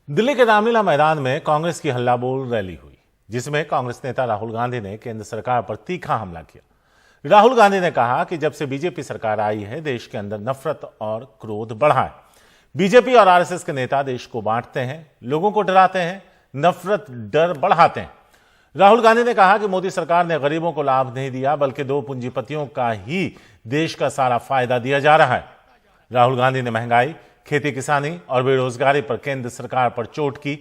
दिल्ली के रामलीला मैदान में कांग्रेस की हल्ला बोल रैली हुई, जिसमें कांग्रेस नेता राहुल गांधी ने केंद्र सरकार पर तीखा हमला किया। राहुल गांधी ने कहा कि जब से बीजेपी सरकार आई है, देश के अंदर नफरत और क्रोध बढ़ा है। बीजेपी और आरएसएस के नेता देश को बांटते हैं, लोगों को डराते हैं, नफरत डर बढ़ाते हैं। राहुल गांधी ने कहा कि मोदी सरकार ने गरीबों को लाभ नहीं दिया, बल्कि दो पूंजीपतियों का ही देश का सारा फायदा दिया जा रहा है। राहुल गांधी ने महंगाई, खेती किसानी और बेरोजगारी पर केंद्र सरकार पर चोट की।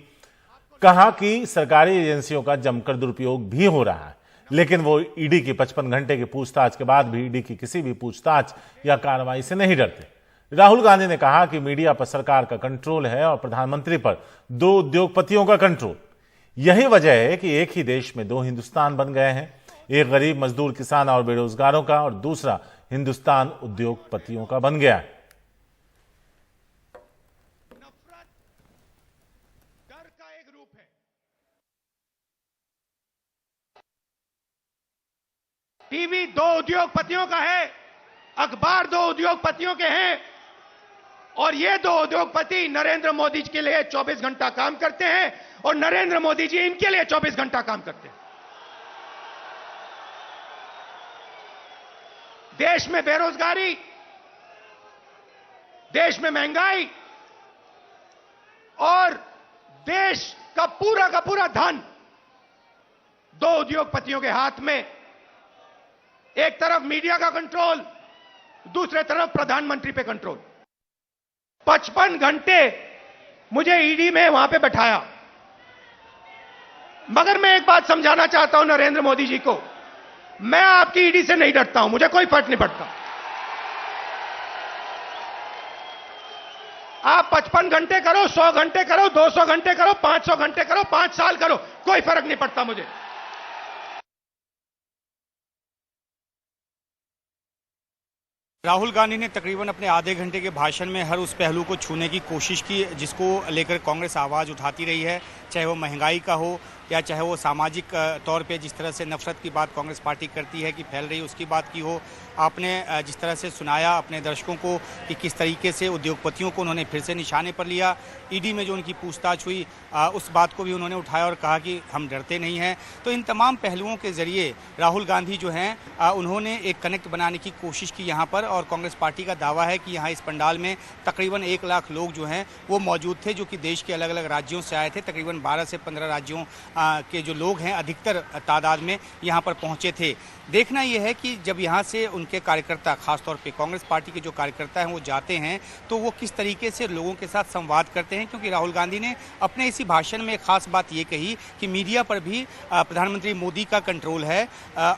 कहा कि सरकारी एजेंसियों का जमकर दुरुपयोग भी हो रहा है, लेकिन वो ईडी की 55 घंटे की पूछताछ के बाद भी ईडी की किसी भी पूछताछ या कार्रवाई से नहीं डरते। राहुल गांधी ने कहा कि मीडिया पर सरकार का कंट्रोल है और प्रधानमंत्री पर दो उद्योगपतियों का कंट्रोल। यही वजह है कि एक ही देश में दो हिंदुस्तान बन गए हैं, एक गरीब मजदूर, किसान और बेरोजगारों का, और दूसरा हिंदुस्तान उद्योगपतियों का बन गया है। टीवी दो उद्योगपतियों का है, अखबार दो उद्योगपतियों के हैं, और ये दो उद्योगपति नरेंद्र मोदी जी के लिए 24 घंटा काम करते हैं और नरेंद्र मोदी जी इनके लिए 24 घंटा काम करते हैं। देश में बेरोजगारी, देश में महंगाई और देश का पूरा धन दो उद्योगपतियों के हाथ में। एक तरफ मीडिया का कंट्रोल, दूसरे तरफ प्रधानमंत्री पे कंट्रोल। 55 घंटे मुझे ईडी में वहां पे बैठाया, मगर मैं एक बात समझाना चाहता हूं नरेंद्र मोदी जी को, मैं आपकी ईडी से नहीं डरता हूं, मुझे कोई फर्क नहीं पड़ता। आप 55 घंटे करो, 100 घंटे करो, 200 घंटे करो, 500 घंटे करो, 5 साल करो, कोई फर्क नहीं पड़ता मुझे। राहुल गांधी ने तकरीबन अपने आधे घंटे के भाषण में हर उस पहलू को छूने की कोशिश की जिसको लेकर कांग्रेस आवाज़ उठाती रही है, चाहे वो महंगाई का हो या चाहे वो सामाजिक तौर पे जिस तरह से नफरत की बात कांग्रेस पार्टी करती है कि फैल रही है उसकी बात की हो। आपने जिस तरह से सुनाया अपने दर्शकों को कि किस तरीके से उद्योगपतियों को उन्होंने फिर से निशाने पर लिया, ईडी में जो उनकी पूछताछ हुई उस बात को भी उन्होंने उठाया और कहा कि हम डरते नहीं हैं। तो इन तमाम पहलुओं के जरिए राहुल गांधी जो हैं उन्होंने एक कनेक्ट बनाने की कोशिश की यहाँ पर, और कांग्रेस पार्टी का दावा है कि यहाँ इस पंडाल में तकरीबन 1 लाख लोग जो हैं वो मौजूद थे, जो कि देश के अलग अलग राज्यों से आए थे। तकरीबन 12 से 15 राज्यों के जो लोग हैं अधिकतर तादाद में यहाँ पर पहुँचे थे। देखना यह है कि जब यहाँ से उनके कार्यकर्ता, खासतौर पे कांग्रेस पार्टी के जो कार्यकर्ता हैं वो जाते हैं तो वो किस तरीके से लोगों के साथ संवाद करते हैं, क्योंकि राहुल गांधी ने अपने इसी भाषण में एक खास बात ये कही कि मीडिया पर भी प्रधानमंत्री मोदी का कंट्रोल है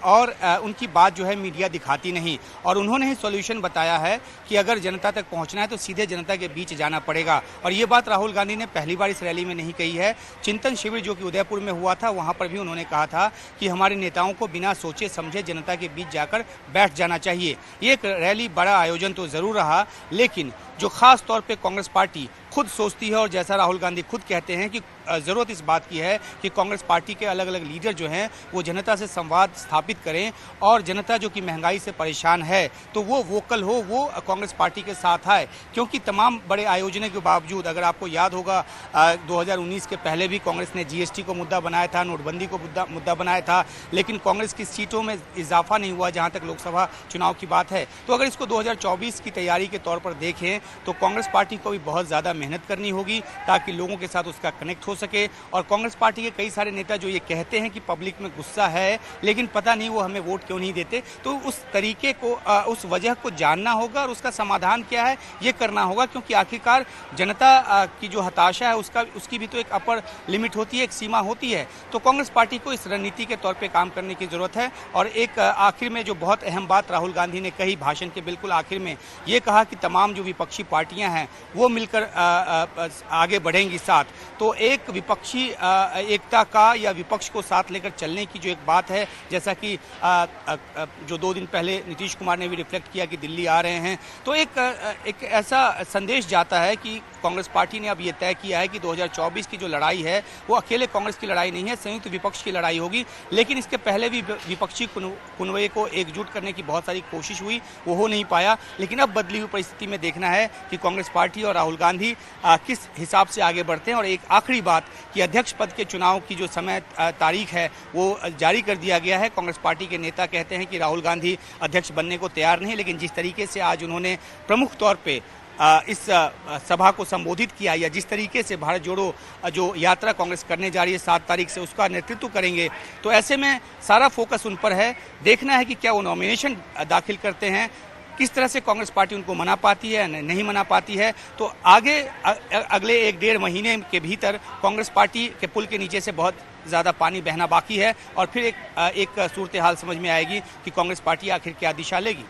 और उनकी बात जो है मीडिया दिखाती नहीं। और उन्होंने ही सॉल्यूशन बताया है कि अगर जनता तक पहुँचना है तो सीधे जनता के बीच जाना पड़ेगा। और ये बात राहुल गांधी ने पहली बार इस रैली में नहीं कही है। चिंतन शिविर जो कि उदयपुर में हुआ था वहाँ पर भी उन्होंने कहा था कि हमारे नेताओं को बिना सोचे समझे जनता के बीच जाकर बैठ जाना चाहिए। ये एक रैली बड़ा आयोजन तो जरूर रहा, लेकिन जो खास तौर पे कांग्रेस पार्टी खुद सोचती है और जैसा राहुल गांधी खुद कहते हैं कि ज़रूरत इस बात की है कि कांग्रेस पार्टी के अलग अलग लीडर जो हैं वो जनता से संवाद स्थापित करें, और जनता जो कि महंगाई से परेशान है तो वो वोकल हो, वो कांग्रेस पार्टी के साथ आए। क्योंकि तमाम बड़े आयोजनों के बावजूद, अगर आपको याद होगा 2019 के पहले भी कांग्रेस ने जीएसटी को मुद्दा बनाया था, नोटबंदी को मुद्दा बनाया था, लेकिन कांग्रेस की सीटों में इजाफा नहीं हुआ जहाँ तक लोकसभा चुनाव की बात है। तो अगर इसको 2024 की तैयारी के तौर पर देखें तो कांग्रेस पार्टी को भी बहुत ज़्यादा मेहनत करनी होगी ताकि लोगों के साथ उसका कनेक्ट हो सके। और कांग्रेस पार्टी के कई सारे नेता जो ये कहते हैं कि पब्लिक में गुस्सा है लेकिन पता नहीं वो हमें वोट क्यों नहीं देते, तो उस तरीके को, उस वजह को जानना होगा और उसका समाधान क्या है ये करना होगा। क्योंकि आखिरकार जनता की जो हताशा है उसकी भी तो एक अपर लिमिट होती है, एक सीमा होती है। तो कांग्रेस पार्टी को इस रणनीति के तौर पर काम करने की जरूरत है। और एक आखिर में जो बहुत अहम बात राहुल गांधी ने कही भाषण के बिल्कुल आखिर में, ये कहा कि तमाम जो विपक्षी पार्टियां हैं वो मिलकर आगे बढ़ेंगी साथ। तो एक विपक्षी एकता का या विपक्ष को साथ लेकर चलने की जो एक बात है, जैसा कि जो 2 दिन पहले नीतीश कुमार ने भी रिफ्लेक्ट किया कि दिल्ली आ रहे हैं, तो एक ऐसा संदेश जाता है कि कांग्रेस पार्टी ने अब ये तय किया है कि 2024 की जो लड़ाई है वो अकेले कांग्रेस की लड़ाई नहीं है, संयुक्त विपक्ष की लड़ाई होगी। लेकिन इसके पहले भी विपक्षी कुनवे को एकजुट करने की बहुत सारी कोशिश हुई, वो हो नहीं पाया। लेकिन अब बदली हुई परिस्थिति में देखना है कि कांग्रेस पार्टी और राहुल गांधी किस हिसाब से आगे बढ़ते हैं। और एक आखिरी बात कि अध्यक्ष पद के चुनाव की जो समय तारीख है वो जारी कर दिया गया है। कांग्रेस पार्टी के नेता कहते हैं कि राहुल गांधी अध्यक्ष बनने को तैयार नहीं, लेकिन जिस तरीके से आज उन्होंने प्रमुख तौर पे इस सभा को संबोधित किया या जिस तरीके से भारत जोड़ो जो यात्रा कांग्रेस करने जा रही है 7 तारीख से, उसका नेतृत्व करेंगे, तो ऐसे में सारा फोकस उन पर है। देखना है कि क्या वो नॉमिनेशन दाखिल करते हैं, किस तरह से कांग्रेस पार्टी उनको मना पाती है नहीं मना पाती है। तो आगे अगले 1-1.5 महीने के भीतर कांग्रेस पार्टी के पुल के नीचे से बहुत ज़्यादा पानी बहना बाकी है और फिर एक सूरत हाल समझ में आएगी कि कांग्रेस पार्टी आखिर क्या दिशा लेगी।